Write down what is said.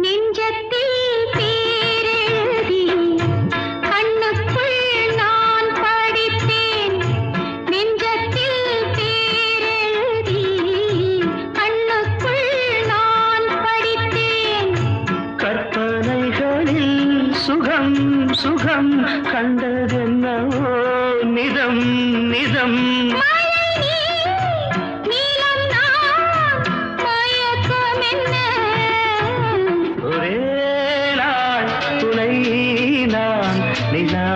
நெஞ்சத்தில் பேரெழுதி கண்ணுக்குள் நான் படித்தேன். நெஞ்சத்தில் பேரெழுதி கண்ணுக்குள் நான் படித்தேன். கற்பனைகளில் சுகம் சுகம் கண்டதென்னவோ நிதம் நிதம். ஒரே நாள் துணை நான் நிலா